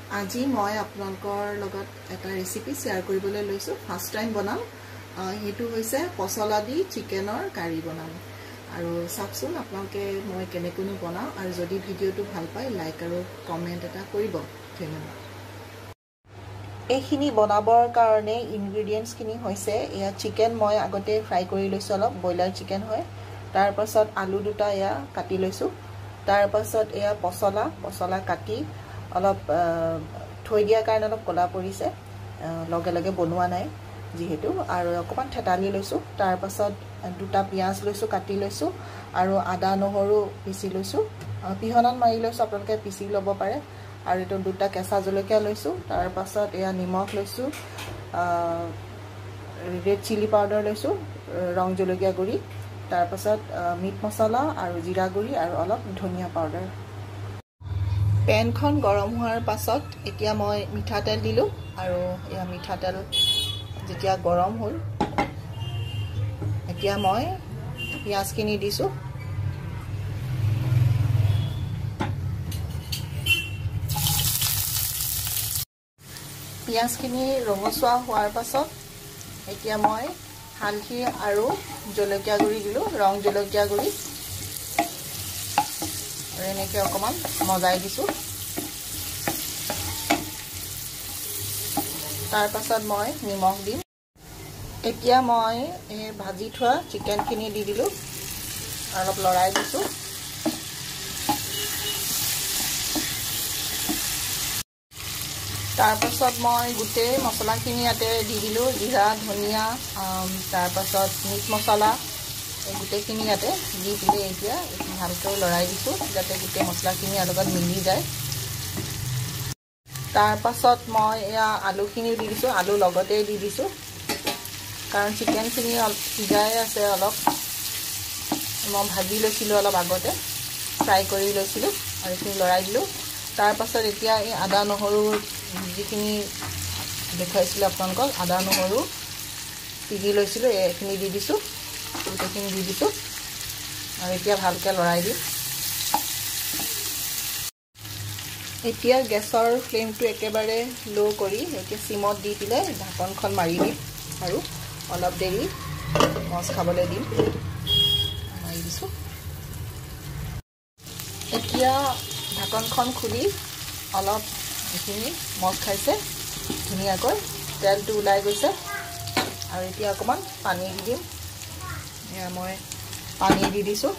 আজি মই আপোনালোকৰ লগত এটা ৰেচিপি শেয়াৰ কৰিবলৈ লৈছো ফাৰ্ষ্ট টাইম বনাম হেতু হৈছে পচলা দি চিকেনৰ কাৰি বনাম আৰু চাওকচোন আপোনালোকে মই কেনেকৈ বনাও আৰু যদি ভিডিওটো ভাল পায় লাইক আৰু কমেন্ট এটা কৰিব ধন্যবাদ এইখিনি বনাবৰ কাৰণে ইনগ্ৰেডিয়েন্টছ খিনি হৈছে এয়া চিকেন মই আগতে ফ্ৰাই কৰি লৈছো অলপ বয়লাৰ চিকেন হয় তাৰ পাছত আলু দুটা এয়া কাটি লৈছো তাৰ পাছত এয়া পচলা কাটি অলপ থৈ দিয়া কাৰণে অলপ কলা পৰিছে লগে লগে বনোৱা নাই যেহেতু আৰু অকমান ঠেতালি লৈছো তাৰ পাছত দুটা পিয়াজ লৈছো কাটি লৈছো আৰু আদা নহৰু পিচি লৈছো পিহনাত মাৰি লৈছো আপোনালোকে পিচি ল'ব পাৰে আৰু এটো দুটা কেঁচা জলকীয়া লৈছো তাৰ পাছত এয়া নিমখ লৈছো ৰেড চিলি পাউডাৰ লৈছো ৰং জলকীয়া গুৰি তাৰ পাছত মিট মছলা আৰু জিৰা গুৰি আৰু অলপ ধনিয়া পাউডাৰ পেনখন গৰম হোৱাৰ পাছত এতিয়া মই মিঠাতেল দিলো আৰু এয়া মিঠাতেল যেতিয়া গৰম হ'ল এতিয়া মই পিয়াজখিনি দিছো পিয়াজখিনি ৰঙচুৱা হোৱাৰ পাছত এতিয়া মই হালধি আৰু জলকীয়া গুৰি দিলো ৰং জলকীয়া গুৰি এনেকে অকমান মজাই দিছো তাৰ পাছত মই নিমখ দিম এতিয়া মই ভাজি থোৱা চিকেনখিনি দি দিলো অলপ লৰাই দিছো তাৰ পাছত মই গুটে মছলাখিনি ইয়াতে দি দিলো জিৰা ধনিয়া তাৰ পাছত মিট মছলা গুটেখিনি ইয়াতে দি দিলে এতিয়া ভালকৈ লৰাই দিছো যাতে গুটে মছলাখিনি লগত মিলি যায় তাৰ পাছত মই এয়া আলুখিনি দি দিছো আলু লগতে দি দিছো কাৰণ চিকেনখিনি সিজাই আছে অলপ মই ভাজি লৈছিলো অলপ আগতে ফ্ৰাই কৰি লৈছিলো আৰু এইখিনি লৰাই দিলো তাৰ পাছত এতিয়া এই আদা নহৰু যিখিনি দেখাইছিলো আপোনালোকক আদা নহৰু পিহি লৈছিলো এইখিনি দি দিছো এইখিনি দি দিছো আৰু এতিয়া ভালকৈ লৰাই দিম এতিয়া গেছৰ ফ্লেমটো একেবাৰে লো কৰি এতিয়া সিমত দি দিলে ঢাকনখন মাৰি দিম আৰু অলপ দেৰি মছ খাবলৈ দিম মাৰি দিছো এতিয়া ঢাকনখন খুলি অলপ এইখিনি মছ খাইছে ধুনীয়াকৈ তেলটো ওলাই গৈছে আৰু এতিয়া অকমান পানী দি দিম এয়া মই পানী দি দিছো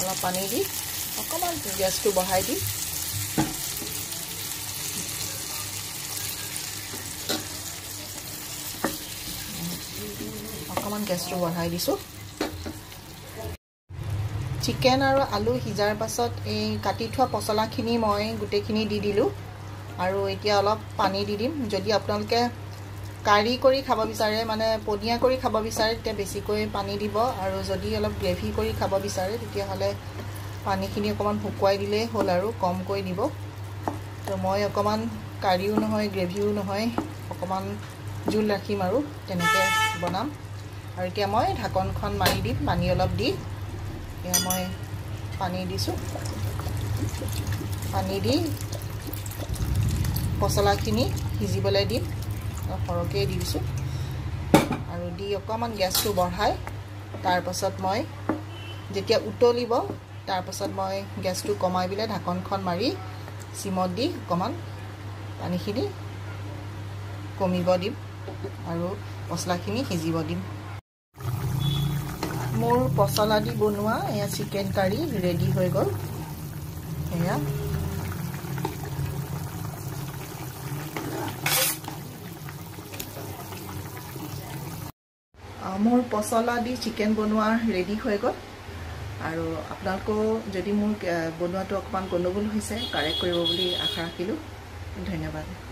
অলপ পানী দি অকমান গেছটো বঢ়াই দিম অকমান গেছটো বঢ়াই দিছো চিকেন আৰু আলু সিজাৰ পাছত এই কাটি থোৱা পচলাখিনি মই গুটেখিনি দি দিলো আৰু এতিয়া অলপ পানী দি দিম যদি আপোনালোকে কাৰি কৰি খাব বিচাৰে মানে পনিয়া কৰি খাব বিচাৰে তেতিয়া বেছিকৈ পানী দিব আৰু যদি অলপ গ্ৰেভি কৰি খাব বিচাৰে তেতিয়া হলে পানীখিনি অকমান শুকুৱাই দিলে হ'ল আৰু কমকৈ দিব তো মই অকমান কাৰিও নহয় গ্ৰেভিও নহয় অকমান জুল ৰাখিম আৰু তেনেকৈ বনাম আৰু এতিয়া মই ঢাকনখন মাৰি দিম পানী অলপ দি এতিয়া মই পানী দিছো পানী দি পচলাখিনি সিজিবলৈ দিম সৰকে দি দিছো আৰু দি অকমান গেছটো বঢ়াই তাৰ পাছত মই যেতিয়া উতলিব তাৰ পাছত মই গেছটো কমাই বিলে ঢাকনখন মাৰি সিমত দি অকমান পানীখিনি কমিব দিম আৰু পচলাখিনি সিজিব দিম মোৰ পচলা দি বনোৱা এয়া চিকেন কাৰি ৰেডি হৈ গল এয়া মোৰ পচলা দি চিকেন বনোৱা ৰেডি হৈ গল আৰু আপোনালোকো যদি মোৰ বনোৱাটো অকমান গণ্ডগোল হৈছে কাৰেক্ট কৰিব বুলি আশা ৰাখিলো ধন্যবাদ